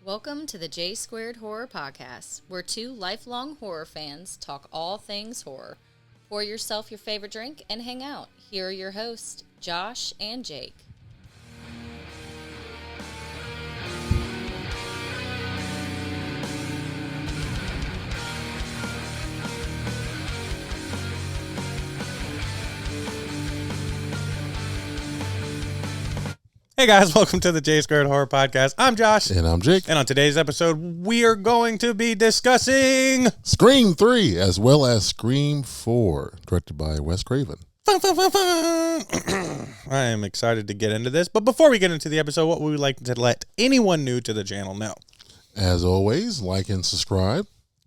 Welcome to the J Squared Horror Podcast, where two lifelong horror fans talk all things horror. Pour yourself your favorite drink and hang out. Here are your hosts, Josh and Jake. Hey guys, welcome to the J Squared Horror Podcast. I'm Josh. And I'm Jake. And on today's episode, we are going to be discussing Scream 3 as well as Scream 4, directed by Wes Craven. Fun. I am excited to get into this. But before we get into the episode, what we would like to let anyone new to the channel know. As always, like and subscribe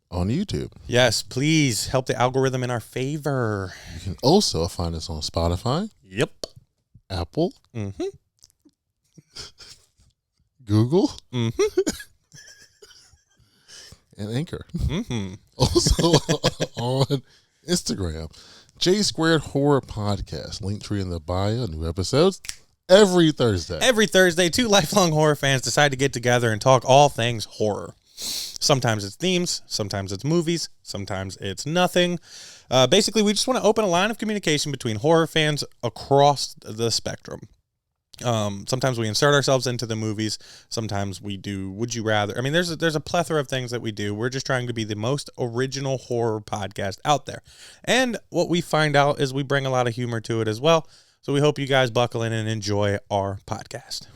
on YouTube. Yes, please help the algorithm in our favor. You can also find us on Spotify. Yep. Apple. Mm-hmm. Google. Mm-hmm. And Anchor. Mm-hmm. Also on Instagram. J Squared Horror Podcast. Link tree in the bio. New episodes every Thursday. Every Thursday, two lifelong horror fans decide to get together and talk all things horror. Sometimes it's themes, sometimes it's movies, sometimes it's nothing. Basically, we just want to open a line of communication between horror fans across the spectrum. Sometimes we insert ourselves into the movies. Sometimes we do Would You Rather. I mean, there's a plethora of things that we do. We're just trying to be the most original horror podcast out there. And what we find out is we bring a lot of humor to it as well. So we hope you guys buckle in and enjoy our podcast.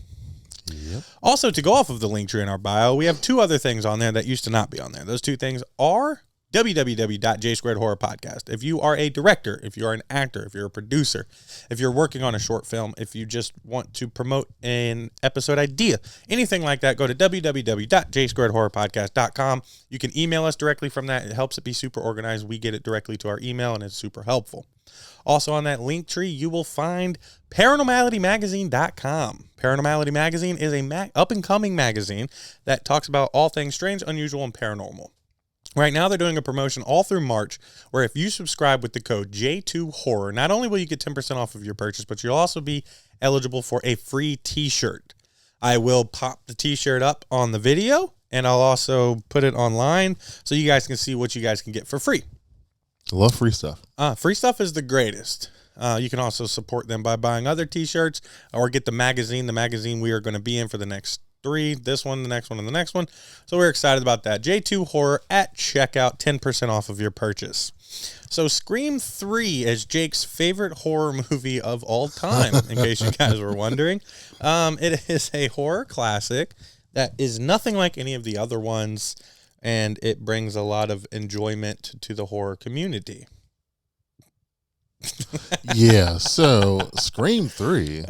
Yep. Also, to go off of the link tree in our bio, we have two other things on there that used to not be on there. Those two things are www.jsquaredhorrorpodcast. If you are a director, if you're an actor, if you're a producer, if you're working on a short film, if you just want to promote an episode idea, anything like that, go to www.jsquaredhorrorpodcast.com. You can email us directly from that. It helps it be super organized. We get it directly to our email, and it's super helpful. Also on that link tree, you will find paranormalitymagazine.com. Paranormality Magazine is a up-and-coming magazine that talks about all things strange, unusual, and paranormal. Right now, they're doing a promotion all through March where if you subscribe with the code J2Horror, not only will you get 10% off of your purchase, but you'll also be eligible for a free t-shirt. I will pop the t-shirt up on the video, and I'll also put it online so you guys can see what you guys can get for free. Love free stuff. Free stuff is the greatest. You can also support them by buying other t-shirts or get the magazine we are going to be in for the next 3, this one, the next one, and the next one. So we're excited about that. J2 Horror at checkout, 10% off of your purchase. So Scream 3 is Jake's favorite horror movie of all time, in case you guys were wondering. It is a horror classic that is nothing like any of the other ones, and it brings a lot of enjoyment to the horror community. Yeah, so Scream 3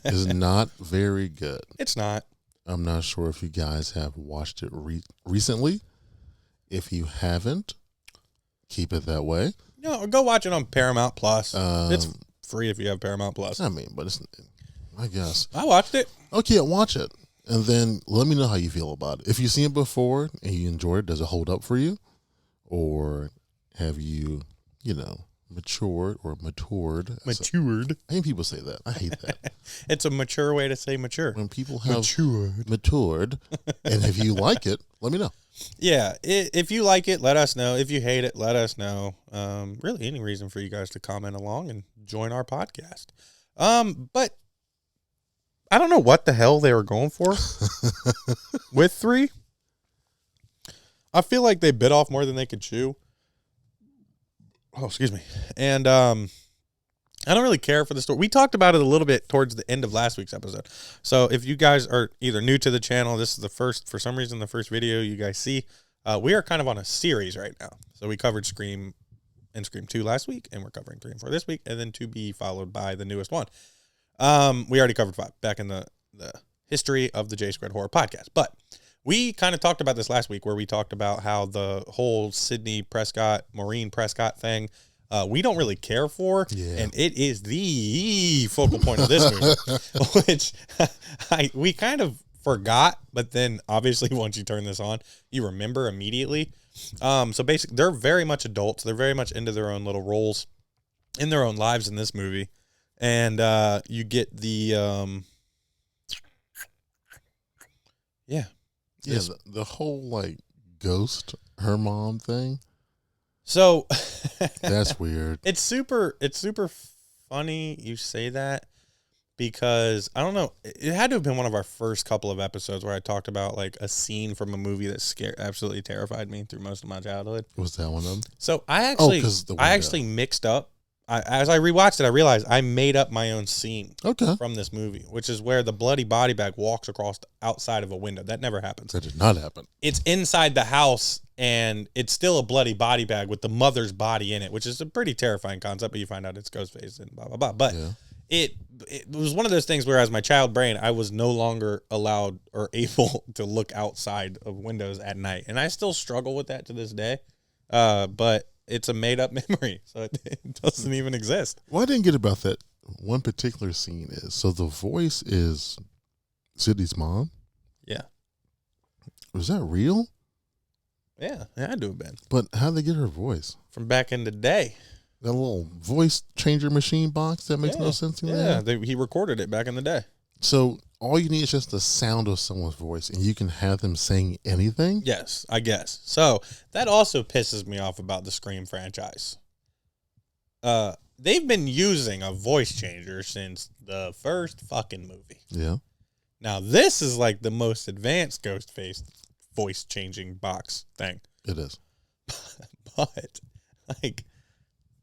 is not very good. It's not. I'm not sure if you guys have watched it recently. If you haven't, keep it that way. No, go watch it on Paramount Plus. It's free if you have Paramount Plus. I mean, but it's, I guess. I watched it. Okay, watch it. And then let me know how you feel about it. If you've seen it before and you enjoyed it, does it hold up for you? Or have you, matured or matured? Matured. I hate people say that. I hate that. It's a mature way to say mature. When people have matured, and if you like it, let me know. Yeah, if you like it, let us know. If you hate it, let us know. Really, any reason for you guys to comment along and join our podcast. But I don't know what the hell they were going for with 3. I feel like they bit off more than they could chew. Oh, excuse me. And I don't really care for the story. We talked about it a little bit towards the end of last week's episode. So if you guys are either new to the channel, this is the first video you guys see. We are kind of on a series right now. So we covered Scream and Scream 2 last week, and we're covering 3 and 4 this week, and then to be followed by the newest one. We already covered 5 back in the history of the J Squared Horror Podcast. But we kind of talked about this last week where we talked about how the whole Maureen Prescott thing, we don't really care for. Yeah. And it is the focal point of this movie, which we kind of forgot. But then obviously once you turn this on, you remember immediately. So basically they're very much adults. They're very much into their own little roles in their own lives in this movie. And you get the, Yeah, the whole like ghost her mom thing. So That's weird. It's super funny you say that, because I don't know, it had to have been one of our first couple of episodes where I talked about like a scene from a movie that absolutely terrified me through most of my childhood. Was that one of them? So I actually mixed up. As I rewatched it, I realized I made up my own scene from this movie, which is where the bloody body bag walks across the outside of a window. That never happens. That did not happen. It's inside the house, and it's still a bloody body bag with the mother's body in it, which is a pretty terrifying concept, but you find out it's Ghostface and blah, blah, blah. But it was one of those things where, as my child brain, I was no longer allowed or able to look outside of windows at night. And I still struggle with that to this day. But it's a made up memory, so it doesn't even exist. What I didn't get about that one particular scene is, so the voice is Sydney's mom? Yeah. Was that real? Yeah, it had to have been. But how'd they get her voice? From back in the day. That little voice changer machine box that makes no sense to me. Yeah, he recorded it back in the day. So all you need is just the sound of someone's voice, and you can have them saying anything? Yes, I guess. So that also pisses me off about the Scream franchise. They've been using a voice changer since the first fucking movie. Yeah. Now, this is like the most advanced Ghostface voice changing box thing. It is. But, like,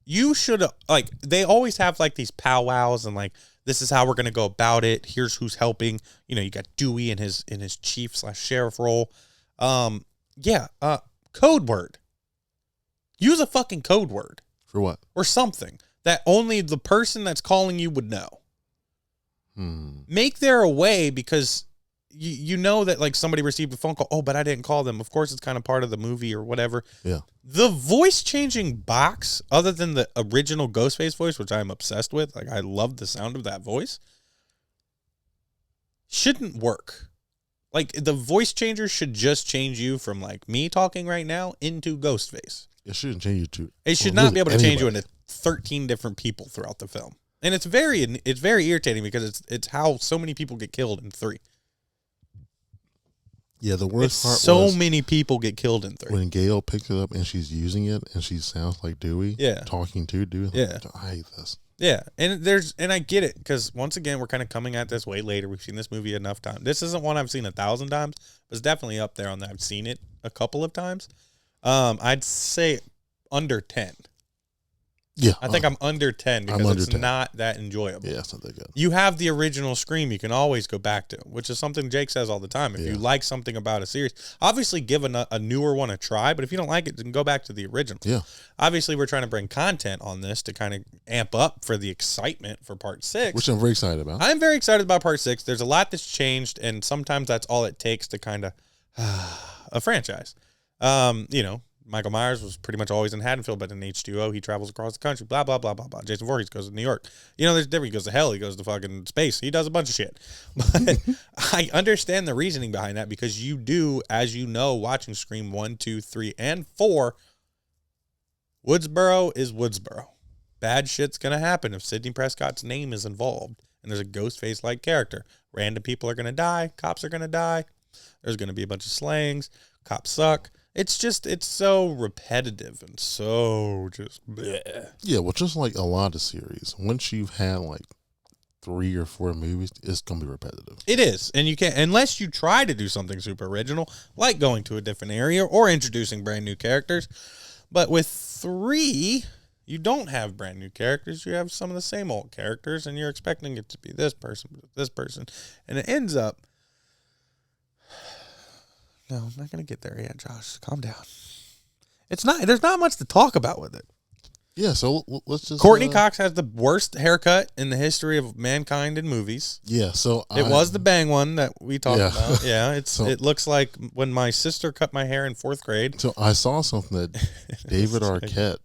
you should, like, they always have, like, these powwows and, like, this is how we're going to go about it. Here's who's helping. You know, you got Dewey in his chief/sheriff role. Code word. Use a fucking code word. For what? Or something that only the person that's calling you would know. Make there a way, because you know that, like, somebody received a phone call. Oh, but I didn't call them. Of course, it's kind of part of the movie or whatever. Yeah. The voice changing box, other than the original Ghostface voice, which I'm obsessed with, like, I love the sound of that voice, shouldn't work. Like, the voice changer should just change you from, like, me talking right now into Ghostface. It shouldn't change you to. It should not be able to change you into 13 different people throughout the film. And it's very irritating, because it's how so many people get killed in 3. Yeah, the worst part was so many people get killed in 3. When Gail picks it up and she's using it and she sounds like Dewey. Yeah. Talking to Dewey. Yeah. I hate this. Yeah. And I get it, because once again, we're kind of coming at this way later. We've seen this movie enough times. This isn't one I've seen 1,000 times, but it's definitely up there on that. I've seen it a couple of times. I'd say under 10. Yeah. I think I'm under 10 because it's not that enjoyable. Yeah, it's not that good. You have the original Scream you can always go back to, which is something Jake says all the time. If you like something about a series, obviously give a newer one a try, but if you don't like it, then go back to the original. Yeah. Obviously, we're trying to bring content on this to kind of amp up for the excitement for part 6. Which I'm very excited about. I'm very excited about part 6. There's a lot that's changed, and sometimes that's all it takes to kind of a franchise. You know, Michael Myers was pretty much always in Haddonfield, but in H2O, he travels across the country, blah, blah, blah, blah, blah. Jason Voorhees goes to New York. You know, there's different. He goes to hell. He goes to fucking space. He does a bunch of shit. But I understand the reasoning behind that, because you do, as you know, watching Scream 1, 2, 3, and 4, Woodsboro is Woodsboro. Bad shit's going to happen if Sidney Prescott's name is involved, and there's a Ghostface-like character. Random people are going to die. Cops are going to die. There's going to be a bunch of slayings. Cops suck. It's so repetitive and so just bleh. Yeah, well, just like a lot of series, once you've had like 3 or 4 movies, it's going to be repetitive. It is. And you can't, unless you try to do something super original, like going to a different area or introducing brand new characters. But with 3, you don't have brand new characters. You have some of the same old characters, and you're expecting it to be this person. And it ends up, no, I'm not going to get there yet, Josh. Calm down. There's not much to talk about with it. Yeah, so let's just... Courtney Cox has the worst haircut in the history of mankind in movies. Yeah, so... It was the bang one that we talked about. Yeah, it looks like when my sister cut my hair in 4th grade. So I saw something that David Arquette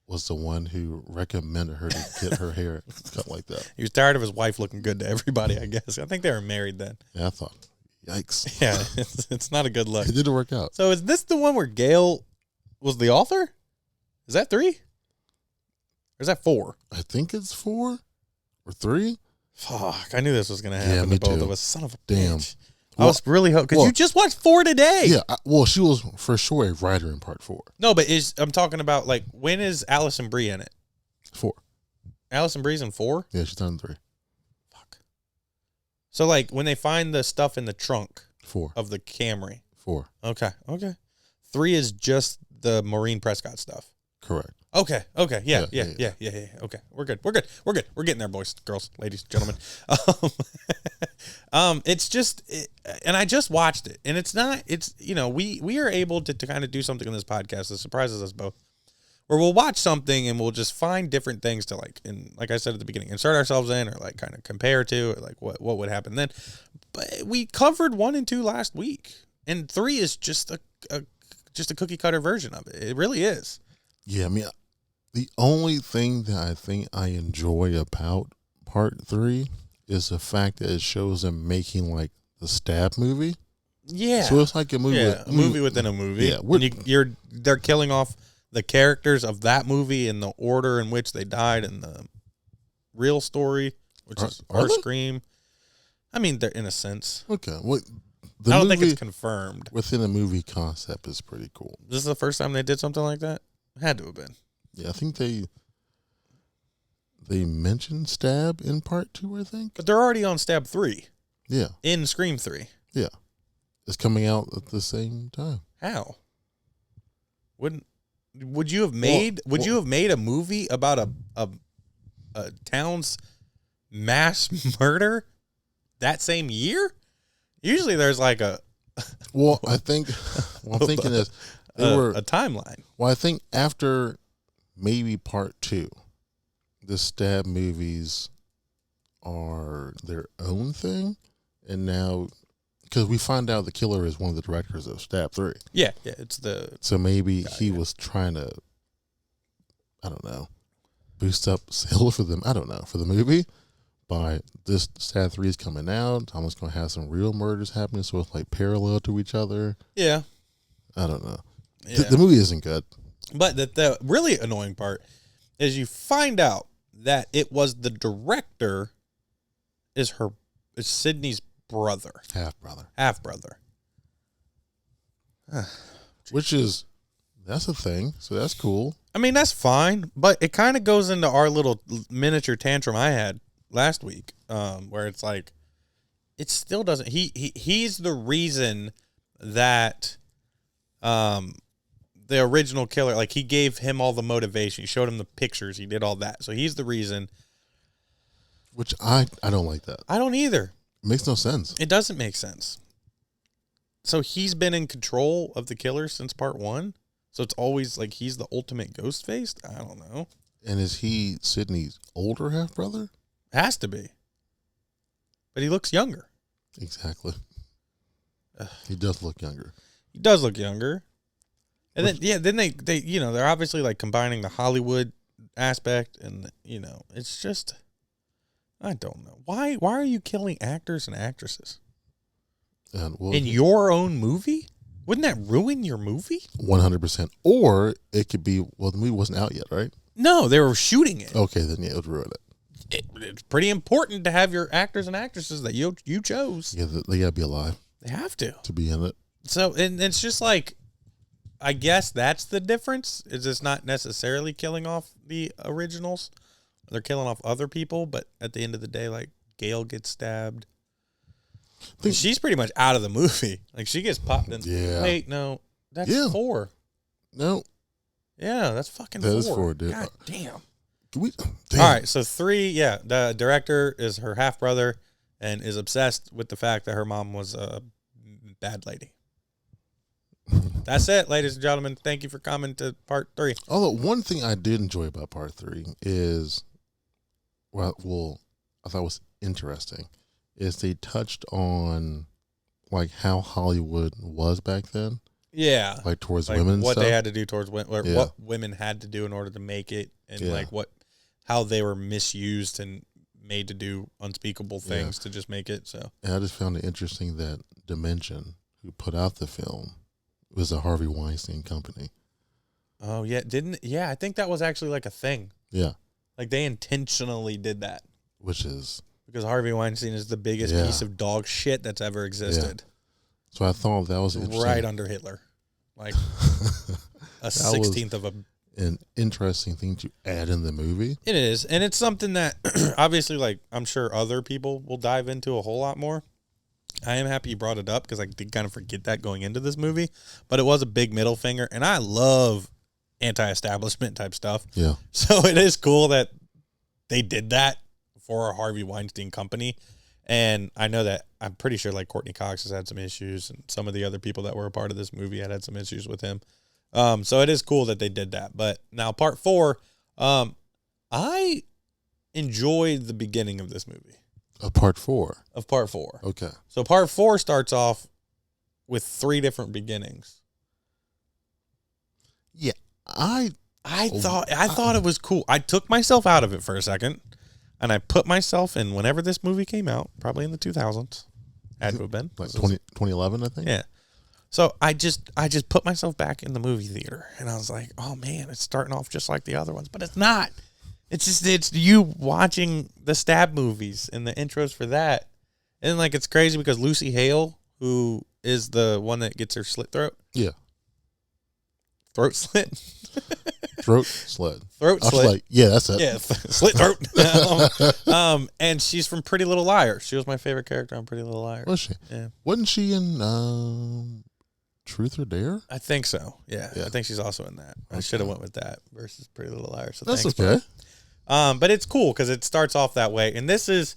was the one who recommended her to get her hair cut like that. He was tired of his wife looking good to everybody, I guess. I think they were married then. Yeah, I thought... Yikes. Yeah, it's not a good look. It didn't work out. So is this the one where Gail was the author? Is that 3? Or is that 4? I think it's 4 or 3. Fuck, I knew this was going to happen Yeah, me to both too. of us. Son of a Damn. bitch. I was really hoping because you just watched 4 today. Yeah, she was for sure a writer in part 4. No, but I'm talking about like when is Allison Brie in it? 4. Allison Brie's in 4? Yeah, she's done 3. Fuck. So like when they find the stuff in the trunk 4 of the Camry. 4. Okay. 3 is just the Maureen Prescott stuff. Correct. Okay. Yeah. Okay. We're good. We're getting there, boys, girls, ladies, gentlemen. It's just, and I just watched it, and we are able to kind of do something on this podcast that surprises us both, where we'll watch something and we'll just find different things to like, and like I said at the beginning, insert ourselves in, or like kind of compare to, or like what would happen then. But we covered 1 and 2 last week, and 3 is just a cookie cutter version of it. It really is. Yeah, I mean, the only thing that I think I enjoy about part 3 is the fact that it shows them making like the Stab movie. Yeah. So it's like a movie. Yeah, a movie within a movie. Yeah. They're killing off the characters of that movie in the order in which they died in the real story, which is our Scream. I mean, they're in a sense. Okay. Well, I don't think it's confirmed. Within a movie concept is pretty cool. This is the first time they did something like that? It had to have been. Yeah, I think they mentioned Stab in part 2, I think. But they're already on Stab 3. Yeah. In Scream 3. Yeah. It's coming out at the same time. How? Would you have made a movie about a town's mass murder that same year? Usually there's like a Well, I'm thinking is they were a timeline. Well, I think after maybe part 2, the Stab movies are their own thing, and now because we find out the killer is one of the directors of Stab 3. Yeah, so maybe he was trying to, I don't know, boost up sales for them. I don't know, for the movie. By this Stab 3 is coming out, I'm just going to have some real murders happening, so it's like parallel to each other. Yeah. I don't know. Yeah. The movie isn't good. But the really annoying part is you find out that it was the director is Sydney's brother. Half brother. That's a thing, so that's cool. I mean, that's fine, but it kind of goes into our little miniature tantrum I had last week, where it's like, it still doesn't, he's the reason that, the original killer, like he gave him all the motivation. He showed him the pictures. He did all that. So he's the reason. Which I don't like that. I don't either. It makes no sense. It doesn't make sense. So he's been in control of the killer since part 1. So it's always like he's the ultimate Ghostface. I don't know. And is he Sydney's older half brother? Has to be. But he looks younger. Exactly. He does look younger. He does look younger. And then they they're obviously like combining the Hollywood aspect, and it's just, I don't know. Why are you killing actors and actresses? In your own movie? Wouldn't that ruin your movie? 100%. Or it could be, the movie wasn't out yet, right? No, they were shooting it. Okay, then yeah, it would ruin it. It's pretty important to have your actors and actresses that you chose. Yeah, they gotta be alive. They have to be in it. So, and it's just like, I guess that's the difference. Is it's not necessarily killing off the originals. They're killing off other people, but at the end of the day, like, Gail gets stabbed. She's pretty much out of the movie. Like, she gets popped in. Yeah. Wait, no. That's 4. No. Yeah, that's fucking 4. That is 4, dude. God damn. Damn. All right, so 3, yeah. The director is her half-brother and is obsessed with the fact that her mom was a bad lady. That's it, ladies and gentlemen. Thank you for coming to part 3. Although, one thing I did enjoy about part 3 is, I thought was interesting, is they touched on, like, how Hollywood was back then. Yeah. Like, towards women and what stuff. they had to do towards women, or what women had to do in order to make it, and, like, how they were misused and made to do unspeakable things to just make it, so. And I just found it interesting that Dimension, who put out the film, was a Harvey Weinstein company. Oh, yeah. I think that was actually like a thing. Yeah. Like they intentionally did that. Which is because Harvey Weinstein is the biggest piece of dog shit that's ever existed. Yeah. So I thought that was interesting. Right under Hitler. Like a 16th of an interesting thing to add in the movie. It is. And it's something that obviously, like, I'm sure other people will dive into a whole lot more. I am happy you brought it up because I did kind of forget that going into this movie, but it was a big middle finger, and I love anti-establishment type stuff. Yeah. So it is cool that they did that for a Harvey Weinstein company. And I know that I'm pretty sure like Courtney Cox has had some issues, and some of the other people that were a part of this movie had some issues with him. So it is cool that they did that. But now part 4, I enjoyed the beginning of this movie. Of part 4. Of part 4. Okay. So part 4 starts off with 3 different beginnings. Yeah. I thought it was cool. I took myself out of it for a second, and I put myself in whenever this movie came out, probably in the 2000s. Had to have been. Like 2011, I think. Yeah. So I just put myself back in the movie theater, and I was like, oh man, it's starting off just like the other ones, but it's not. It's you watching the stab movies and the intros for that. And like, it's crazy because Lucy Hale, who is the one that gets her slit throat. Yeah. Throat slit. Throat slit. Throat I was slit. like, yeah, that's it. Yeah, slit throat. And she's from Pretty Little Liars. She was my favorite character on Pretty Little Liars. Was she? Yeah. Wasn't she in Truth or Dare? I think so. Yeah. I think she's also in that. I should have went with that versus Pretty Little Liars. So that's thanks, okay. But it's cool because it starts off that way. And this is,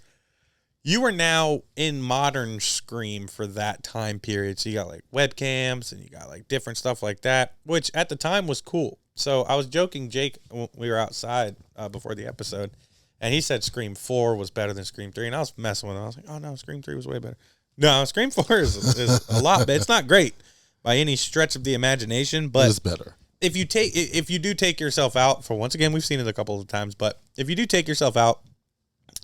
you are now in modern Scream for that time period. So you got like webcams and you got like different stuff like that, which at the time was cool. So I was joking, Jake, when we were outside before the episode, and he said Scream 4 was better than Scream 3. And I was messing with him. I was like, oh no, Scream 3 was way better. No, Scream 4 is a lot, but it's not great by any stretch of the imagination, but it's better. If you do take yourself out for, once again, we've seen it a couple of times, but if you do take yourself out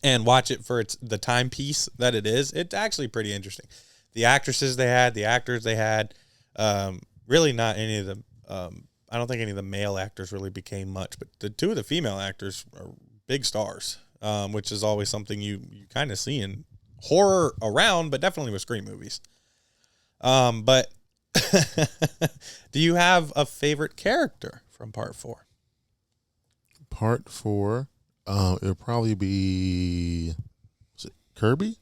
and watch it for the timepiece that it is, it's actually pretty interesting. The actresses they had, the actors they had, really not any of them. I don't think any of the male actors really became much, but the 2 of the female actors are big stars, which is always something you kind of see in horror around, but definitely with Scream movies. But do you have a favorite character from part 4? Part 4, it'll probably be, is it Kirby?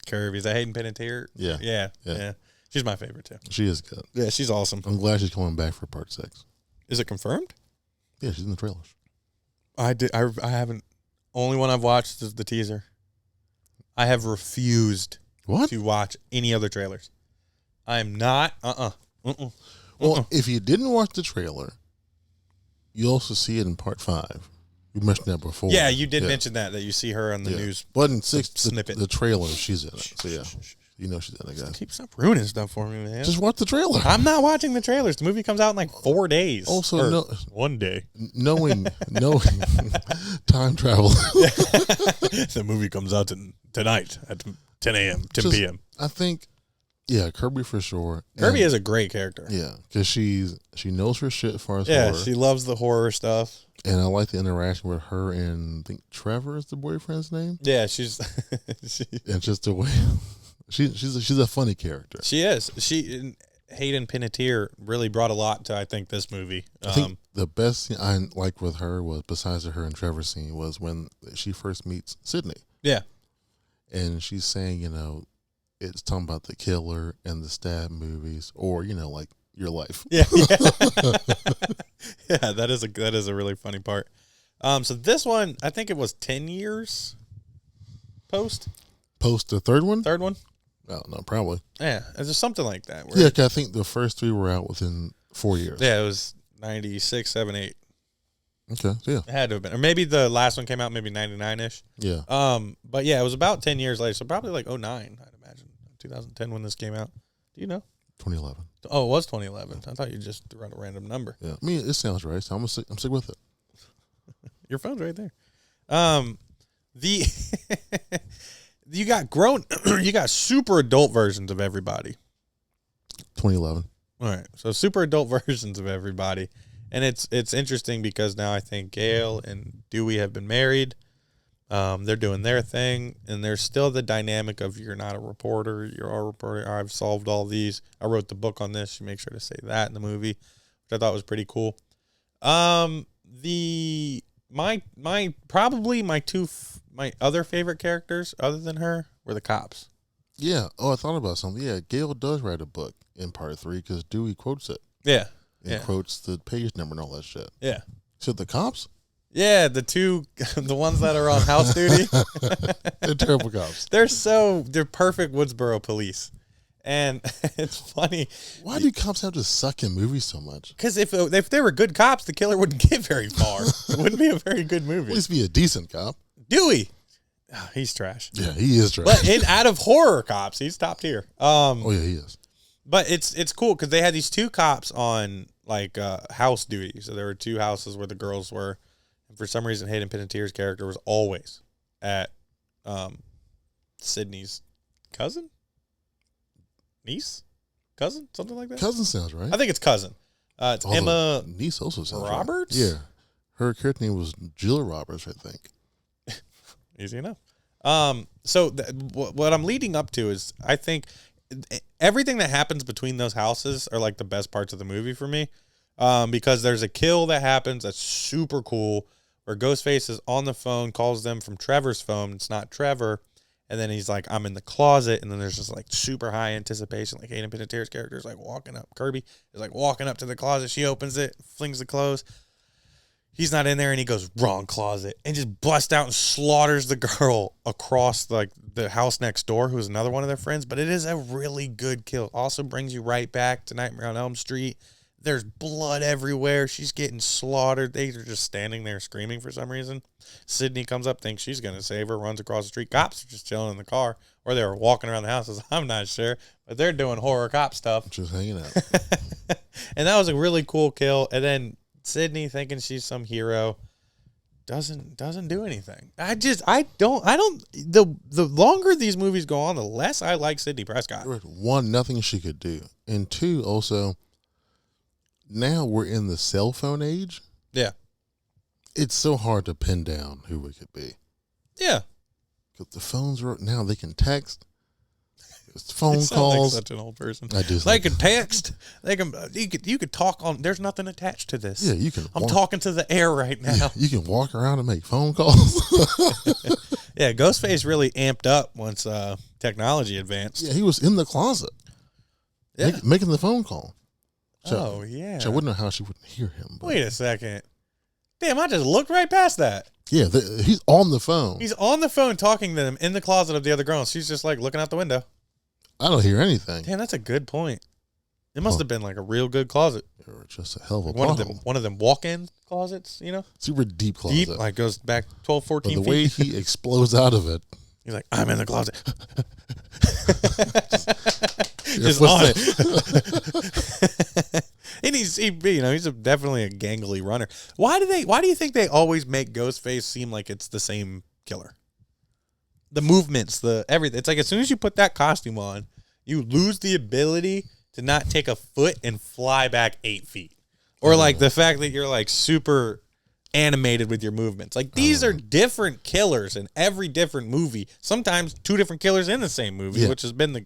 Kirby, is that Hayden Panettiere? Yeah. Yeah. She's my favorite too. She is good. Yeah, she's awesome. I'm glad she's coming back for part 6. Is it confirmed? Yeah, she's in the trailers. I haven't. Only one I've watched is the teaser. I have refused to watch any other trailers. I am not. Well, if you didn't watch the trailer, you also see it in part 5. You mentioned that before. Yeah, you did mention that you see her on the news. But in 6, snippet. the trailer, she's in it. So yeah, you know she's in it, guys. Stop ruining stuff for me, man. Just watch the trailer. I'm not watching the trailers. The movie comes out in like 4 days. Also, one day. Knowing time travel. The movie comes out tonight at 10 a.m., 10 p.m. I think, yeah, Kirby for sure. Kirby is a great character. Yeah, because she knows her shit as far as horror. Yeah, she loves the horror stuff. And I like the interaction with her and I think Trevor is the boyfriend's name. Yeah, she's and just the way she's a funny character. She is. Hayden Panettiere really brought a lot to, I think, this movie. I think the best thing I liked with her was, besides her and Trevor scene, was when she first meets Sydney. Yeah. And she's saying, it's talking about the killer and the stab movies, or, like your life. Yeah. Yeah, that is a really funny part. So this one, I think it was 10 years post the third one? Third one? Oh, no, probably. Yeah, it's just something like that. Yeah, I think the first 3 were out within 4 years. Yeah, it was 96, 7, 8. Okay, yeah. It had to have been. Or maybe the last one came out maybe 99-ish. Yeah. But yeah, it was about 10 years later, so probably like 09, I'd imagine. 2010 when this came out. Do you know? 2011. Oh, it was 2011. I thought you just threw out a random number. Yeah, I mean, it sounds right, so I'm sick with it. Your phone's right there. You got super adult versions of everybody. 2011. All right, so super adult versions of everybody, and it's interesting because now I think Gail and Dewey have been married. They're doing their thing, and there's still the dynamic of you're not a reporter, you're a reporter. I've solved all these. I wrote the book on this. You make sure to say that in the movie, which I thought was pretty cool. My other favorite characters other than her were the cops. Yeah. Oh, I thought about something. Yeah, Gail does write a book in part 3 because Dewey quotes it. Yeah. And quotes the page number and all that shit. Yeah. So the cops? Yeah, the ones that are on house duty. They're terrible cops. They're perfect Woodsboro police. And it's funny. Why do cops have to suck in movies so much? Because if they were good cops, the killer wouldn't get very far. It wouldn't be a very good movie. At least be a decent cop. Dewey. Oh, he's trash. Yeah, he is trash. But out of horror cops, he's top tier. Oh, yeah, he is. But it's cool because they had these 2 cops on house duty. So there were 2 houses where the girls were. And for some reason, Hayden Panettiere's character was always at Sydney's cousin? Niece? Cousin? Something like that? Cousin sounds right. I think it's cousin. It's Emma niece also sounds Roberts? Right. Yeah. Her character name was Jill Roberts, I think. Easy enough. So what I'm leading up to is I think everything that happens between those houses are like the best parts of the movie for me. Because there's a kill that happens that's super cool where Ghostface is on the phone, calls them from Trevor's phone. It's not Trevor. And then he's like, I'm in the closet. And then there's just like super high anticipation. Like Hayden Panettiere's character is like walking up. Kirby is like walking up to the closet. She opens it, flings the clothes. He's not in there, and he goes, wrong closet, and just busts out and slaughters the girl across like the house next door, who's another one of their friends. But it is a really good kill. Also brings you right back to Nightmare on Elm Street. There's blood everywhere. She's getting slaughtered. They are just standing there screaming for some reason. Sydney comes up, thinks she's going to save her, runs across the street. Cops are just chilling in the car, or they were walking around the houses. I'm not sure, but they're doing horror cop stuff. Just hanging out. And that was a really cool kill. And then Sydney, thinking she's some hero, doesn't do anything. The longer these movies go on, the less I like Sydney Prescott. One, nothing she could do. And 2, also, now we're in the cell phone age. Yeah. It's so hard to pin down who it could be. Yeah. Because the phones are, now they can text. It's phone you calls. Like such an old person. I do. They can text. They can. You could talk on. There's nothing attached to this. Yeah, you can. I'm talking to the air right now. Yeah, you can walk around and make phone calls. Yeah, Ghostface really amped up once technology advanced. Yeah, he was in the closet. Yeah. Making the phone call. So, yeah. So I wouldn't know how she wouldn't hear him. But. Wait a second. Damn, I just looked right past that. Yeah, he's on the phone. He's on the phone talking to them in the closet of the other girl. And she's just like looking out the window. I don't hear anything. Damn, that's a good point. It must have been like a real good closet. Or just a hell of a one of them walk-in closets, you know? Super deep closet. Deep, like goes back 12, 14 but the feet. way he explodes out of it. He's like, I'm in the closet. Just on it. And he's definitely a gangly runner. Why do you think they always make Ghostface seem like it's the same killer? The movements, everything. It's like as soon as you put that costume on, you lose the ability to not take a foot and fly back 8 feet. Or like the fact that you're like super animated with your movements. Like these are different killers in every different movie. Sometimes 2 different killers in the same movie, which has been the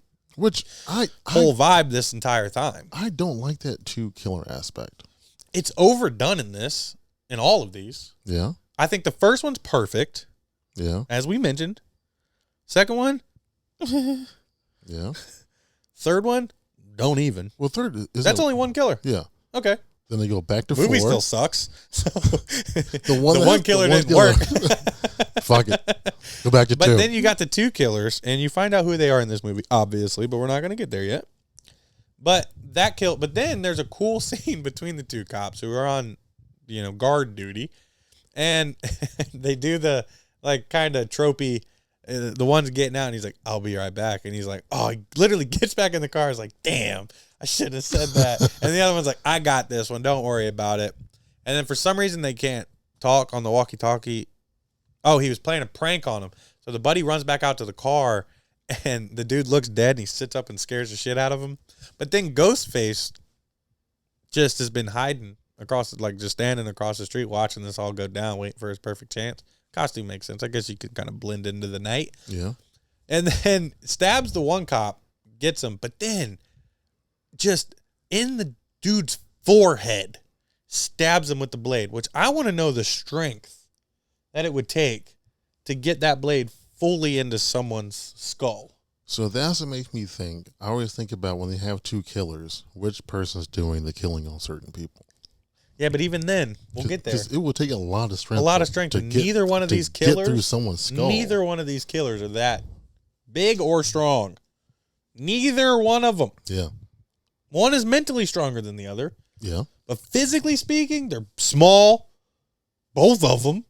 whole vibe this entire time. I don't like that 2 killer aspect. It's overdone in all of these. Yeah. I think the first one's perfect. Yeah. As we mentioned. Second one. Yeah. Third one, don't even. Well, that's only 1 killer. Yeah. Okay. Then they go back to the movie 4. Still sucks. So the one killer didn't work. Fuck it. Go back to 2. But then you got the 2 killers, and you find out who they are in this movie, obviously, but we're not going to get there yet. But then there's a cool scene between the 2 cops who are on, guard duty, and they do the like kind of tropey. The one's getting out, and he's like, I'll be right back. And he's like, oh, he literally gets back in the car. He's like, damn, I should have said that. And the other one's like, I got this one. Don't worry about it. And then for some reason, they can't talk on the walkie-talkie. Oh, he was playing a prank on him. So the buddy runs back out to the car, and the dude looks dead, and he sits up and scares the shit out of him. But then Ghostface just has been hiding across, like just standing across the street watching this all go down, waiting for his perfect chance. Costume makes sense. I guess you could kind of blend into the night. Yeah. And then stabs the one cop, gets him, but then just in the dude's forehead, stabs him with the blade, which I want to know the strength that it would take to get that blade fully into someone's skull. So that's what makes me think. I always think about when they have two killers, which person's doing the killing on certain people. Yeah, but even then, we'll get there. Because it will take a lot of strength. A lot of strength. To get, neither one of these get killers, through someone's skull. Neither one of these killers are that big or strong. Neither one of them. Yeah. One is mentally stronger than the other. Yeah. But physically speaking, they're small. Both of them.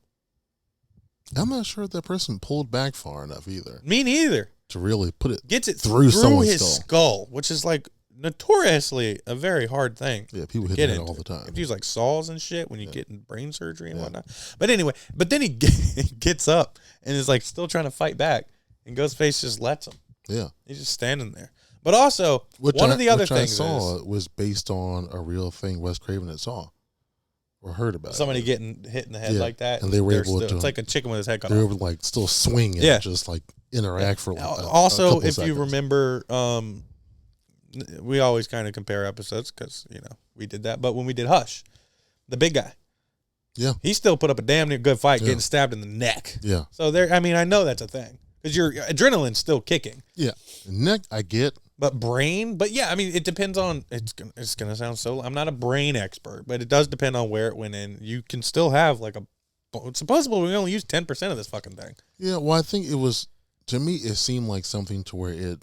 I'm not sure if that person pulled back far enough either. Me neither. To really put it Gets it through someone's his skull, which is like notoriously a very hard thing. Yeah, people hit that all the time. You have to use like saws and shit when you get in brain surgery and whatnot. But anyway, then he gets up and is like still trying to fight back, and Ghostface just lets him. Yeah, he's just standing there. But also, one of the other things I saw was based on a real thing Wes Craven had saw or heard about. Somebody getting hit in the head like that, and they were able to. It's like a chicken with his head cut off. They off. were like still swinging, and just like interact for. Also, if seconds. you remember, we always kind of compare episodes because we did that. But when we did Hush, the big guy, he still put up a damn near good fight, getting stabbed in the neck. Yeah. So there, I mean, I know that's a thing because your adrenaline's still kicking. Yeah, neck I get. But brain, I mean, it depends on, it's gonna sound so, I'm not a brain expert, but it does depend on where it went in. You can still have like supposedly we only use 10% of this fucking thing. Yeah, well, I think it was, to me, it seemed like something to where it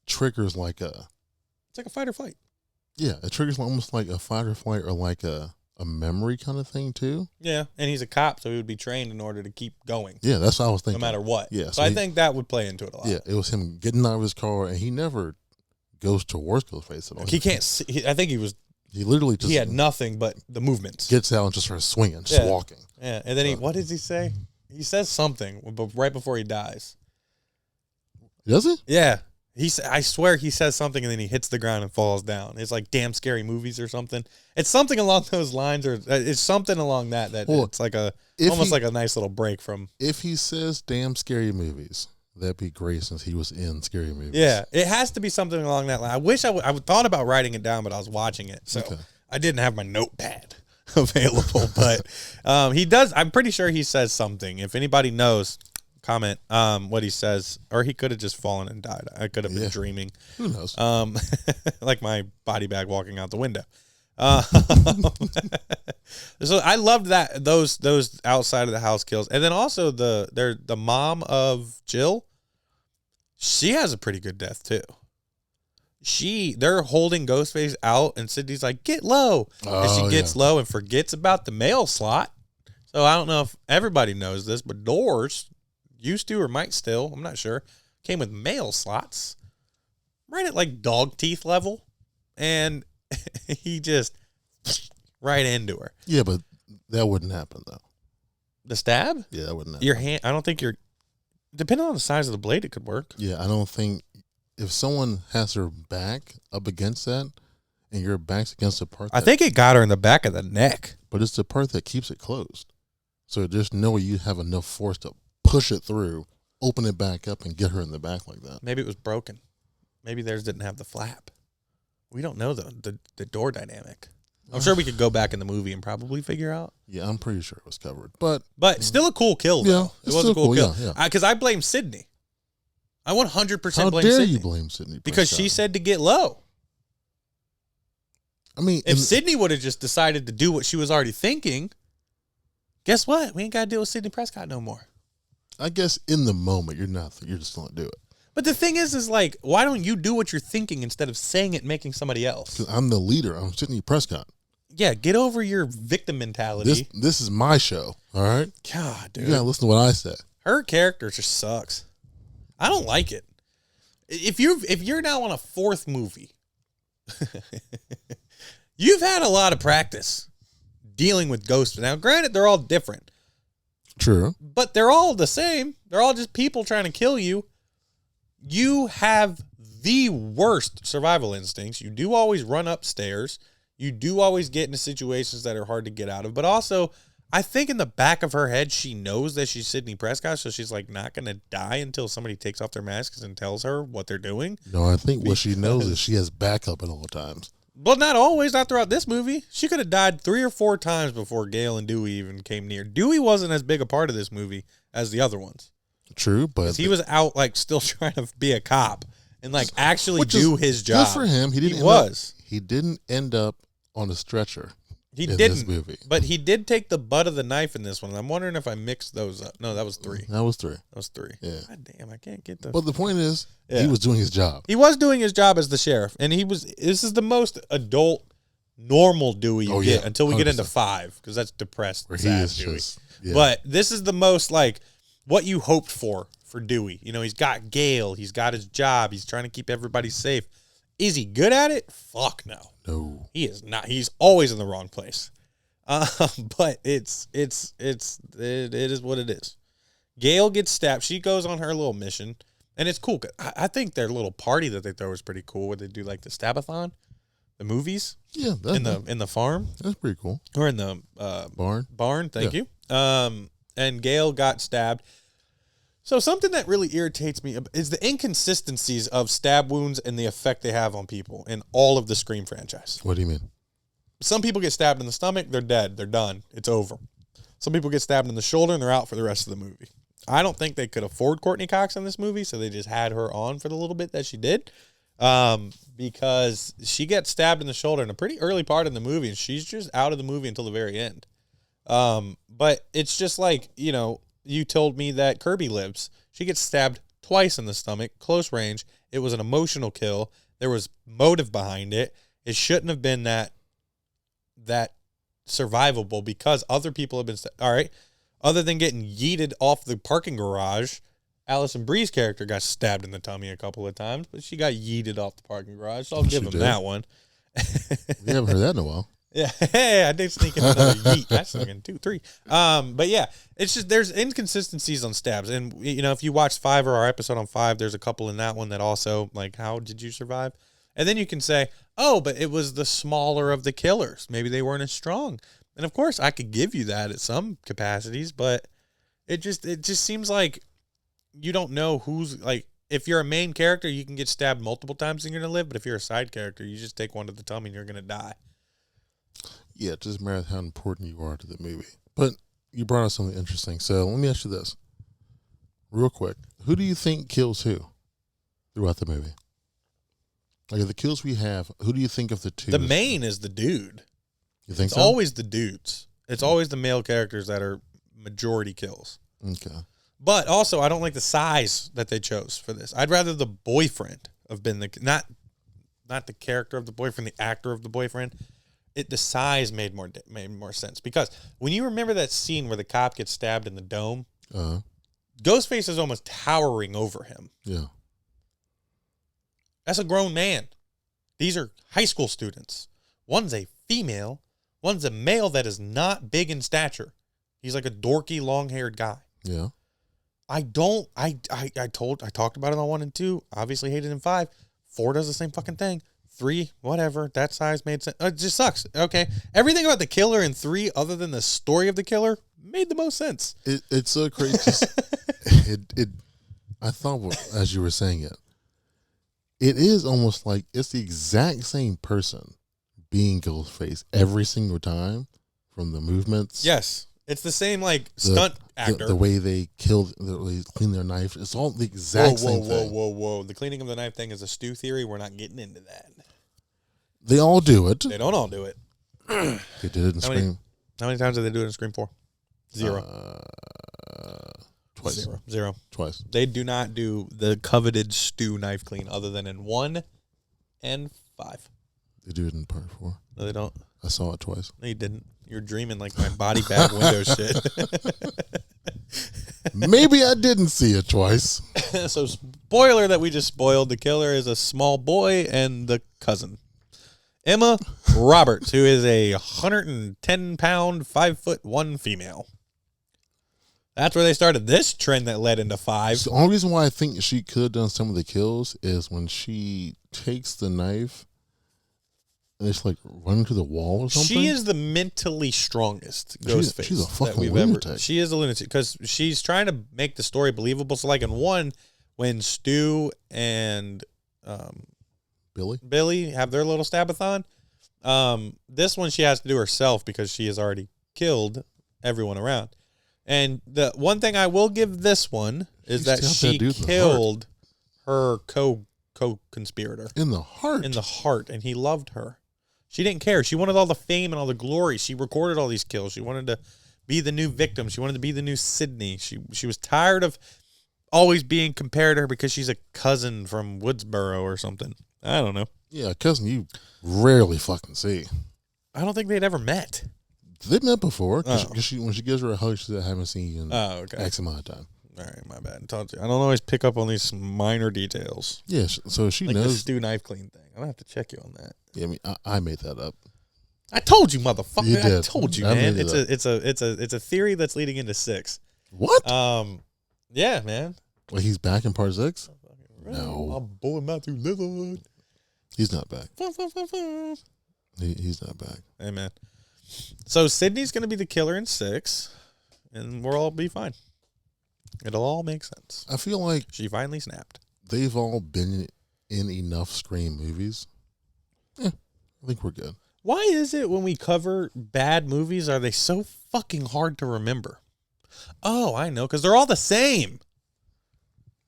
triggers like it's like a fight or flight. Yeah, it triggers almost like a fight or flight or like a memory kind of thing too. Yeah, and he's a cop, so he would be trained in order to keep going. Yeah, that's what I was thinking. No matter what. Yeah. So I think that would play into it a lot. Yeah, it was him getting out of his car, and he never goes towards Ghostface at all. He can't see. I think he literally just. He had nothing but the movements. Gets out and just starts swinging, just walking. Yeah, and then what does he say? He says something right before he dies. Does he? Yeah. I swear he says something and then he hits the ground and falls down. It's like damn scary movies or something. It's something along those lines, or it's something along that it's like almost like a nice little break from. If he says damn scary movies, that'd be great since he was in scary movies. Yeah, it has to be something along that line. I wish I thought about writing it down, but I was watching it, so I didn't have my notepad available. But he does. I'm pretty sure he says something. If anybody knows, comment what he says, or he could have just fallen and died. I could have been dreaming. Who knows? Like my body bag walking out the window. So I loved that those outside of the house kills, and then also the mom of Jill, she has a pretty good death too. They're holding Ghostface out, and Sydney's like, "Get low," and she gets low and forgets about the mail slot. So I don't know if everybody knows this, but doors used to or might still, I'm not sure, came with mail slots right at like dog teeth level, and he just right into her. Yeah, but that wouldn't happen though. The stab? Yeah, that wouldn't happen. Your hand, I don't think depending on the size of the blade, it could work. Yeah, I don't think if someone has their back up against that and your back's against the part, I think it got her in the back of the neck. But it's the part that keeps it closed. So there's no way you have enough force to push it through, open it back up, and get her in the back like that. Maybe it was broken. Maybe theirs didn't have the flap. We don't know the door dynamic. I'm sure we could go back in the movie and probably figure out. Yeah, I'm pretty sure it was covered. But still a cool kill, though. Yeah, it was a cool kill. Yeah. Because I blame Sydney. I 100% How blame dare Sydney. you blame Sydney? Because she said to get low. I mean, if Sydney would have just decided to do what she was already thinking, guess what? We ain't got to deal with Sydney Prescott no more. I guess in the moment, you're just going to do it. But the thing is like, why don't you do what you're thinking instead of saying it and making somebody else? Because I'm the leader. I'm Sydney Prescott. Yeah, get over your victim mentality. This is my show, all right? God, dude. You got to listen to what I say. Her character just sucks. I don't like it. If you're now on a fourth movie, you've had a lot of practice dealing with ghosts. Now, granted, they're all different. True. But they're all the same. They're all just people trying to kill you. You have the worst survival instincts. You do always run upstairs. You do always get into situations that are hard to get out of. But also, I think in the back of her head, she knows that she's Sidney Prescott, so she's like not going to die until somebody takes off their masks and tells her what they're doing. No, I think what she knows is she has backup at all times. Well, not always, not throughout this movie. She could have died 3 or 4 times before Gale and Dewey even came near. Dewey wasn't as big a part of this movie as the other ones. True, but he was out like still trying to be a cop and like actually do his job. Good for him. He didn't end up on a stretcher. He didn't, this movie. But he did take the butt of the knife in this one. I'm wondering if I mixed those up. No, that was 3. That was 3. That was 3. Yeah. God damn, I can't get the... But the point is, he was doing his job. He was doing his job as the sheriff. And this is the most adult, normal Dewey you get until we 100%. Get into 5. Because that's depressed, where sad Dewey. But this is the most, like, what you hoped for Dewey. You know, he's got Gale. He's got his job. He's trying to keep everybody safe. Is he good at it? Fuck no. No. He is not. He's always in the wrong place. But it is what it is. Gale gets stabbed. She goes on her little mission, and it's cool. I think their little party that they throw is pretty cool. Where they do like the Stabathon, the movies. Yeah, in the farm. That's pretty cool. Or in the barn. Barn. Thank you. And Gale got stabbed. So something that really irritates me is the inconsistencies of stab wounds and the effect they have on people in all of the Scream franchise. What do you mean? Some people get stabbed in the stomach, they're dead, they're done, it's over. Some people get stabbed in the shoulder and they're out for the rest of the movie. I don't think they could afford Courtney Cox in this movie, so they just had her on for the little bit that she did, because she gets stabbed in the shoulder in a pretty early part in the movie, and she's just out of the movie until the very end. But it's just like, you know, you told me that Kirby lives. She gets stabbed twice in the stomach, close range. It was an emotional kill. There was motive behind it. It shouldn't have been that survivable because other people have been all right. Other than getting yeeted off the parking garage, Allison Brie's character got stabbed in the tummy a couple of times, but she got yeeted off the parking garage. So I'll give him that one. We haven't heard that in a while. Yeah, hey, I did sneak in another yeet. That's sneaking 2, 3. But yeah, it's just there's inconsistencies on stabs, and you know if you watch 5 or our episode on 5, there's a couple in that one that also like how did you survive? And then you can say, oh, but it was the smaller of the killers. Maybe they weren't as strong. And of course, I could give you that at some capacities, but it just seems like you don't know who's like. If you're a main character, you can get stabbed multiple times and you're gonna live. But if you're a side character, you just take one to the tummy and you're gonna die. Yeah, it just matters how important you are to the movie. But you brought up something interesting. So let me ask you this, real quick: who do you think kills who throughout the movie? Like of the kills we have, who do you think of the two? The main is the dude. You think it's so? Always the dudes. It's always the male characters that are majority kills. Okay. But also, I don't like the size that they chose for this. I'd rather the boyfriend have been not the character of the boyfriend, the actor of the boyfriend. The size made more sense because when you remember that scene where the cop gets stabbed in the dome, Ghostface is almost towering over him. Yeah. That's a grown man. These are high school students. One's a female. One's a male that is not big in stature. He's like a dorky, long-haired guy. Yeah. I talked about it on 1 and 2. Obviously hated in 5. 4 does the same fucking thing. 3, whatever. That size made sense. It just sucks. Okay. Everything about the killer in 3, other than the story of the killer, made the most sense. It's so crazy. I thought as you were saying it, it is almost like it's the exact same person being Ghostface every single time from the movements. Yes. It's the same, like, stunt actor. The way they clean their knife. It's all the exact same thing. Whoa. The cleaning of the knife thing is a stew theory. We're not getting into that. They all do it. They don't all do it. They did it in Scream. How many times did they do it in Scream 4? 0. Twice. 0. Twice. They do not do the coveted stew knife clean other than in 1 and 5. They do it in part 4. No, they don't. I saw it twice. No, you didn't. You're dreaming like my body bag window shit. Maybe I didn't see it twice. So, spoiler that we just spoiled. The killer is a small boy and the cousin. Emma Roberts, who is a 110-pound, 5'1" female. That's where they started this trend that led into 5. So the only reason why I think she could have done some of the kills is when she takes the knife and it's like running to the wall or something. She is the mentally strongest Ghostface. She's a fucking that we've lunatic. She is a lunatic because she's trying to make the story believable. So, like in one, when Stu and Billy have their little stabathon, this one she has to do herself because she has already killed everyone around. And the one thing I will give this one is that she killed her co-conspirator in the heart, and he loved her. She didn't care. She wanted all the fame and all the glory. She recorded all these kills. She wanted to be the new victim. She wanted to be the new Sydney. She was tired of always being compared to her because she's a cousin from Woodsboro or something. I don't know. Yeah, a cousin you rarely fucking see. I don't think they'd ever met. They've met before. Cause when she gives her a hug, she said, I haven't seen you in X amount of time. All right, my bad. I told you. I don't always pick up on these minor details. Yeah, so she like knows. Like the Stu knife clean thing. I'm going to have to check you on that. Yeah, I mean, I made that up. I told you, motherfucker. You did. I told you, man. It's a theory that's leading into 6. What? Yeah, man. Well, he's back in part 6? Right. No. My boy Matthew Lillard. He's not back. He's not back. Hey, man. So Sydney's going to be the killer in 6, and we'll all be fine. It'll all make sense. I feel like she finally snapped. They've all been in enough Scream movies. Yeah, I think we're good. Why is it when we cover bad movies, are they so fucking hard to remember? Oh, I know, because they're all the same.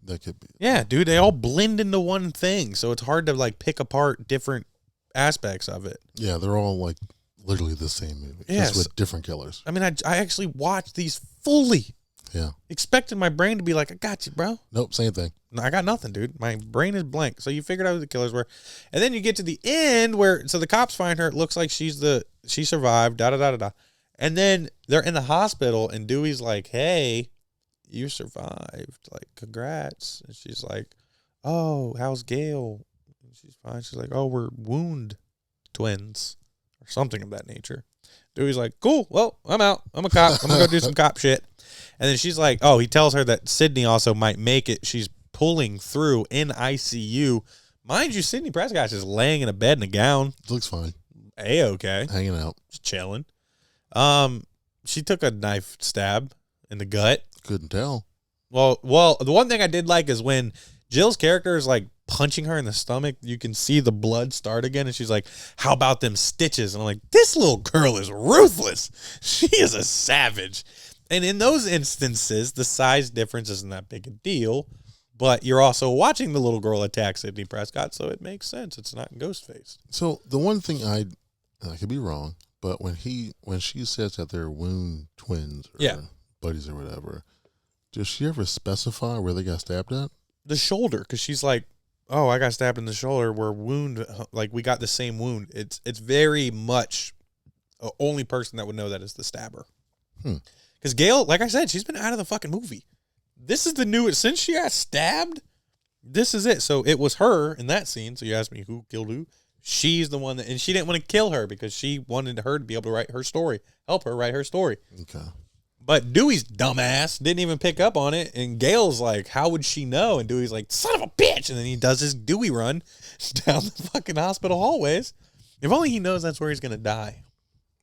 That could be. Yeah, dude, they all blend into one thing, so it's hard to like pick apart different aspects of it. Yeah, they're all like literally the same movie, just with different killers. I mean, I actually watched these fully. Yeah. Expecting my brain to be like, I got you, bro. Nope, same thing. No, I got nothing, dude. My brain is blank. So you figured out who the killers were. And then you get to the end where, so the cops find her. It looks like she survived, da-da-da-da-da. And then they're in the hospital and Dewey's like, hey, you survived. Like, congrats. And she's like, oh, how's Gail? And she's fine. She's like, oh, we're wound twins or something of that nature. Dewey's like, cool. Well, I'm out. I'm a cop. I'm going to go do some cop shit. And then she's like, oh, he tells her that Sydney also might make it. She's pulling through in ICU. Mind you, Sydney Prescott's just laying in a bed in a gown. Looks fine. A-okay. Hanging out. Just chilling. She took a knife stab in the gut. Couldn't tell. Well, the one thing I did like is when Jill's character is like punching her in the stomach, you can see the blood start again. And she's like, how about them stitches? And I'm like, this little girl is ruthless. She is a savage. And in those instances, the size difference isn't that big a deal, but you're also watching the little girl attack Sydney Prescott, so it makes sense. It's not Ghostface. So the one thing I could be wrong, but when she says that they're wound twins or buddies or whatever, does she ever specify where they got stabbed at? The shoulder, because she's like, oh, I got stabbed in the shoulder. We're wound, like we got the same wound. It's very much the only person that would know that is the stabber. Because Gail, like I said, she's been out of the fucking movie. This is the newest. Since she got stabbed, this is it. So it was her in that scene. So you asked me who killed who. She's the one that, and she didn't want to kill her because she wanted her to be able to write her story, help her write her story. Okay. But Dewey's dumbass didn't even pick up on it. And Gail's like, how would she know? And Dewey's like, son of a bitch. And then he does his Dewey run down the fucking hospital hallways. If only he knows that's where he's going to die.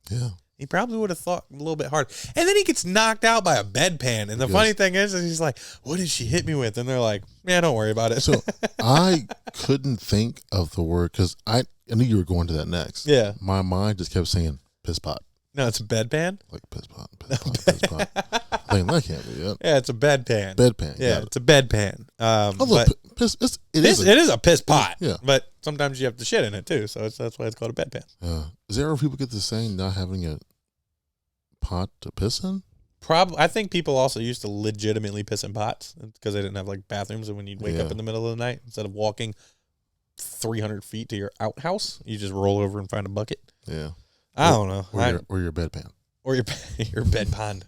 Yeah. He probably would have thought a little bit harder. And then he gets knocked out by a bedpan. And the funny thing is he's like, what did she hit me with? And they're like, yeah, don't worry about it. So I couldn't think of the word because I knew you were going to that next. Yeah. My mind just kept saying piss pot. No, it's a bedpan? Like piss pot, piss pot, piss pot. I think that can't be it. Yeah, it's a bedpan. Bedpan. Yeah, it's a bedpan. Although piss, it is a piss pot. Yeah. But sometimes you have to shit in it too. So that's why it's called a bedpan. Is there where people get the saying not having a pot to piss in? I think people also used to legitimately piss in pots because they didn't have like bathrooms. And when you'd wake up in the middle of the night, instead of walking 300 feet to your outhouse, you just roll over and find a bucket. Yeah. I don't know. Or your bedpan. Or your bed pond.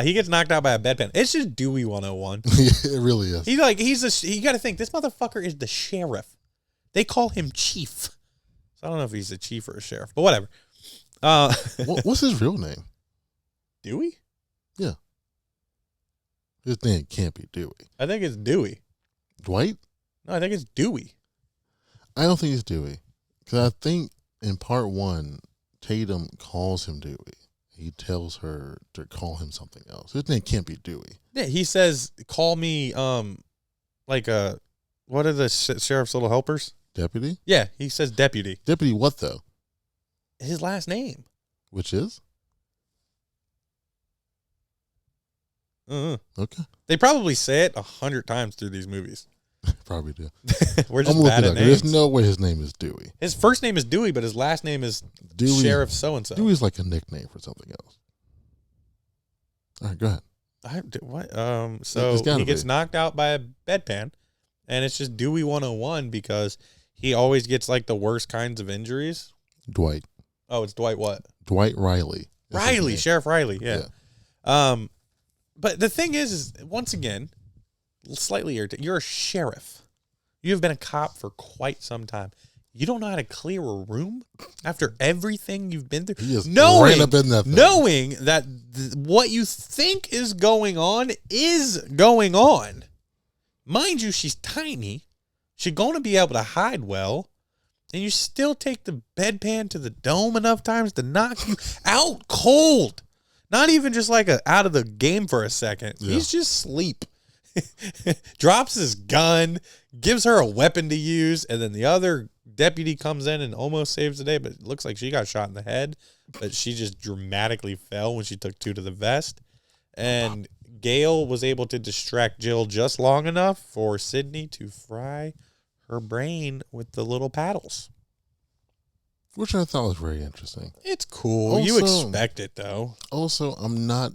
He gets knocked out by a bedpan. It's just Dewey 101. It really is. You got to think, this motherfucker is the sheriff. They call him chief. So I don't know if he's a chief or a sheriff, but whatever. What's his real name? Dewey? Yeah. His name can't be Dewey. I think it's Dewey. Dwight? No, I think it's Dewey. I don't think it's Dewey. Because I think in part 1, Tatum calls him Dewey. He tells her to call him something else. His name can't be Dewey. Yeah, he says, "Call me what are the sheriff's little helpers? Deputy? Yeah, he says deputy. Deputy what, though? His last name. Which is? Okay. They probably say it 100 times through these movies. Probably do. We're just I'm bad looking at at names. There's no way his name is Dewey. His first name is Dewey, but his last name is Dewey. Sheriff so-and-so. Dewey's like a nickname for something else. All right, go ahead. So It's gotta he gets be. knocked out by a bedpan, and it's just Dewey 101 because he always gets like the worst kinds of injuries. Dwight. Oh, it's Dwight what? Dwight Riley. That's his Riley, name. Sheriff Riley, yeah. But the thing is once again, slightly irritating. You're a sheriff. You have been a cop for quite some time. You don't know how to clear a room after everything you've been through. He just ran up in that thing. Knowing that what you think is going on is going on. Mind you, she's tiny. She's going to be able to hide well. And you still take the bedpan to the dome enough times to knock you out cold. Not even just like out of the game for a second. Yeah. He's just asleep. Drops his gun, gives her a weapon to use, and then the other deputy comes in and almost saves the day, but it looks like she got shot in the head. But she just dramatically fell when she took 2 to the vest. And Gail was able to distract Jill just long enough for Sydney to fry her brain with the little paddles. Which I thought was very interesting. It's cool. You Also- expect it, though. Also, I'm not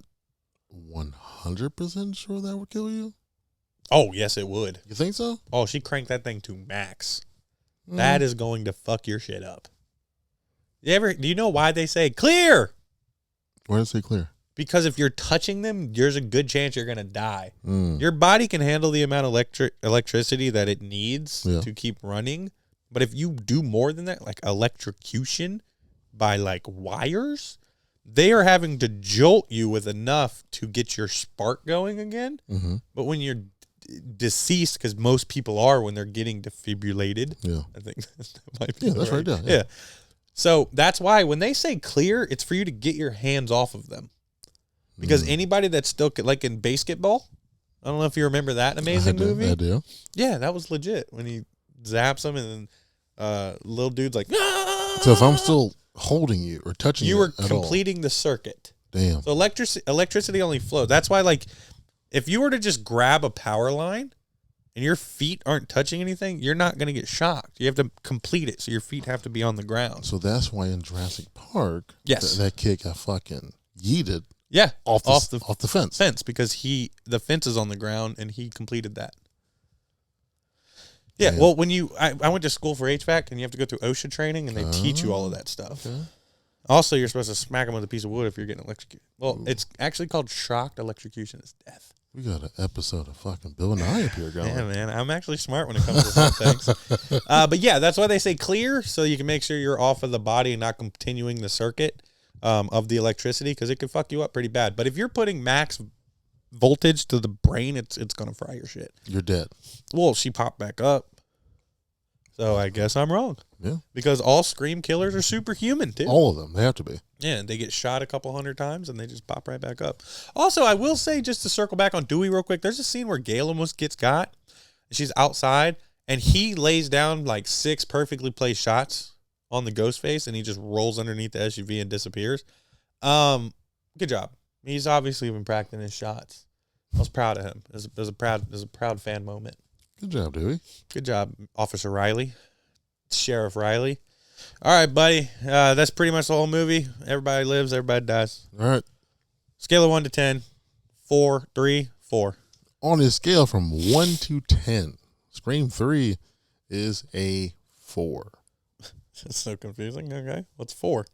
100% sure that would kill you. Oh, yes, it would. You think so? Oh, she cranked that thing to max. Mm. That is going to fuck your shit up. Do you know why they say clear? Why does it say clear? Because if you're touching them, there's a good chance you're going to die. Mm. Your body can handle the amount of electricity that it needs Yeah. to keep running. But if you do more than that, like electrocution by like wires, they are having to jolt you with enough to get your spark going again. Mm-hmm. But when you're deceased, because most people are when they're getting defibrillated, Yeah. I think that might be Yeah, that's right. Yeah. So that's why when they say clear, it's for you to get your hands off of them. Because anybody that's still, like in basketball, I don't know if you remember that amazing movie. I do. Yeah, that was legit. When he zaps them and then little dude's like, "Ah!" So if I'm still holding you or touching you, you were at all, completing the circuit. damn. So electricity only flows. That's why, like, if you were to just grab a power line and your feet aren't touching anything, you're not going to get shocked. You have to complete it, so your feet have to be on the ground. So that's why in Jurassic Park, Yes. that kid got fucking yeeted Yeah, off the fence. fence because the fence is on the ground and he completed that. Yeah, Damn. well, I went to school for HVAC and you have to go through OSHA training and they teach you all of that stuff. Okay. Also, you're supposed to smack them with a piece of wood if you're getting electrocuted. Well, it's actually called shocked electrocution. It's death. We got an episode of fucking Bill and I up here going. Yeah, man, I'm actually smart when it comes to some things. But yeah, that's why they say clear, so you can make sure you're off of the body and not continuing the circuit of the electricity, because it could fuck you up pretty bad. But if you're putting max voltage to the brain, it's gonna fry your shit. You're dead. Well, she popped back up, so I guess I'm wrong. Yeah. Because all Scream killers are superhuman too. All of them. They have to be. Yeah, and they get shot a couple hundred times and they just pop right back up. Also, I will say, just to circle back on Dewey real quick, there's a scene where Gail almost gets got. She's outside and he lays down like 6 perfectly placed shots on the Ghostface and he just rolls underneath the SUV and disappears. Good job. He's obviously been practicing his shots. I was proud of him. It was a proud fan moment. Good job, Dewey. Good job, Officer Riley. Sheriff Riley. All right, buddy. That's pretty much the whole movie. Everybody lives, everybody dies. All right. Scale of 1 to 10. 4, 3, 4. On a scale from 1 to 10, Scream 3 is a 4. That's so confusing. Okay. What's 4?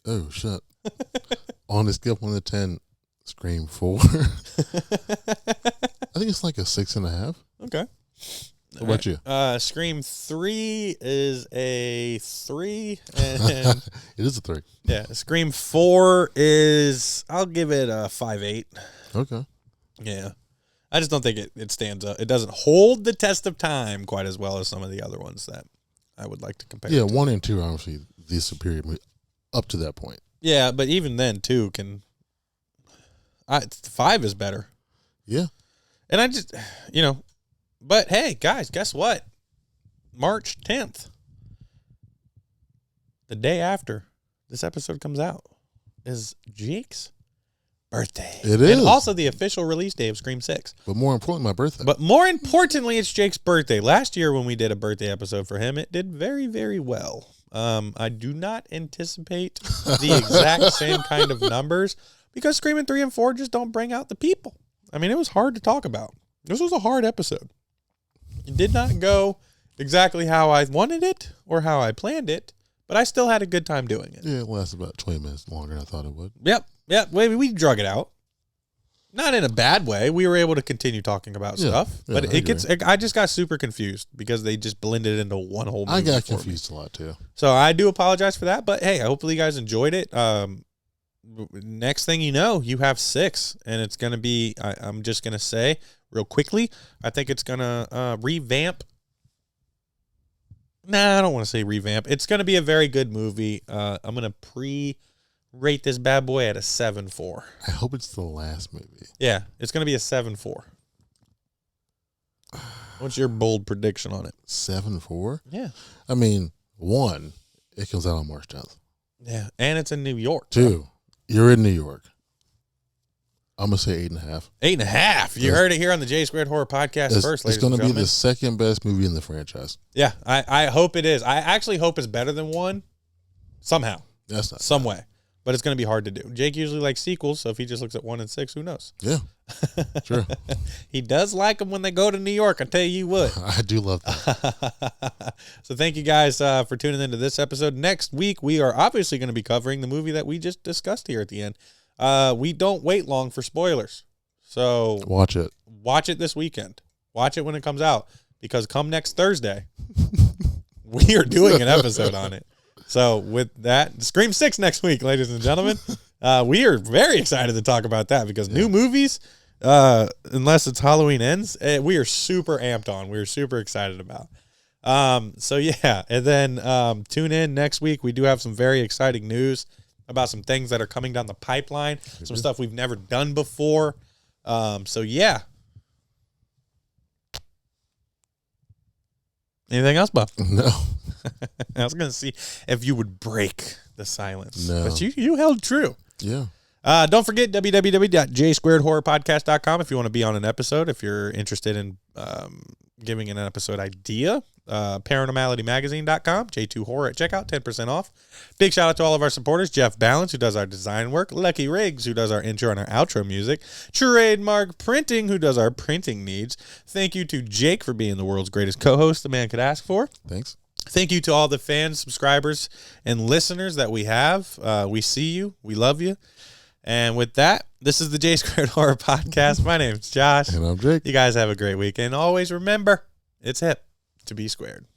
Oh, shit. On a scale from 1 to 10, Scream 4. I think it's like a 6.5. Okay. What about you? Scream 3 is a 3. And It is a 3. yeah, Scream 4 is, I'll give it a 5.8. Okay. Yeah. I just don't think it stands up. It doesn't hold the test of time quite as well as some of the other ones that I would like to compare. Yeah, it to. 1 and 2 are obviously the superior movie up to that point. Yeah, but even then, 2 can. 5 is better. Yeah. And I just, but hey, guys, guess what? March 10th, the day after this episode comes out, is Jake's birthday. It is. And also the official release day of Scream 6. But more importantly, my birthday. But more importantly, it's Jake's birthday. Last year when we did a birthday episode for him, it did very, very well. I do not anticipate the exact same kind of numbers because Screaming 3 and 4 just don't bring out the people. I mean, it was hard to talk about. This was a hard episode. It did not go exactly how I wanted it or how I planned it, but I still had a good time doing it. Yeah, it lasted about 20 minutes longer than I thought it would. Yep. We drug it out. Not in a bad way. We were able to continue talking about stuff, but I just got super confused because they just blended into one whole movie. I got confused a lot too. So I do apologize for that, but hey, hopefully you guys enjoyed it. Next thing you know, you have 6, and it's going to be, I'm just going to say real quickly, I think it's going to revamp. Nah, I don't want to say revamp. It's going to be a very good movie. I'm going to rate this bad boy at a 7.4. I hope it's the last movie. Yeah, it's going to be a 7.4. What's your bold prediction on it? 7.4? Yeah. I mean, 1, it comes out on March 10th. Yeah, and it's in New York. 2, you're in New York. I'm going to say 8.5. 8.5. You heard it here on the J Squared Horror Podcast first, ladies and gentlemen. It's going to be the second best movie in the franchise. Yeah, I hope it is. I actually hope it's better than 1 somehow. That's not some way. But it's going to be hard to do. Jake usually likes sequels, so if he just looks at 1 and 6, who knows? Yeah, sure. He does like them when they go to New York, I tell you what. I do love that. So thank you guys for tuning into this episode. Next week, we are obviously going to be covering the movie that we just discussed here at the end. We don't wait long for spoilers. So watch it. Watch it this weekend. Watch it when it comes out, because come next Thursday, we are doing an episode on it. So with that, Scream 6 next week, ladies and gentlemen. We are very excited to talk about that because new movies, unless it's Halloween Ends, we are super amped on. We're super excited about. So yeah, and then tune in next week. We do have some very exciting news about some things that are coming down the pipeline, some stuff we've never done before. So yeah. Anything else, Bob? No. I was going to see if you would break the silence. No. But you held true. Yeah. Don't forget www.jsquaredhorrorpodcast.com if you want to be on an episode, if you're interested in giving an episode idea. Paranormalitymagazine.com, J2Horror at checkout, 10% off. Big shout out to all of our supporters, Jeff Balance, who does our design work, Lucky Riggs, who does our intro and our outro music, Trademark Printing, who does our printing needs. Thank you to Jake for being the world's greatest co-host the man could ask for. Thanks. Thank you to all the fans, subscribers, and listeners that we have. We see you. We love you. And with that, this is the J Squared Horror Podcast. My name's Josh. And I'm Jake. You guys have a great weekend. Always remember, it's hip to be squared.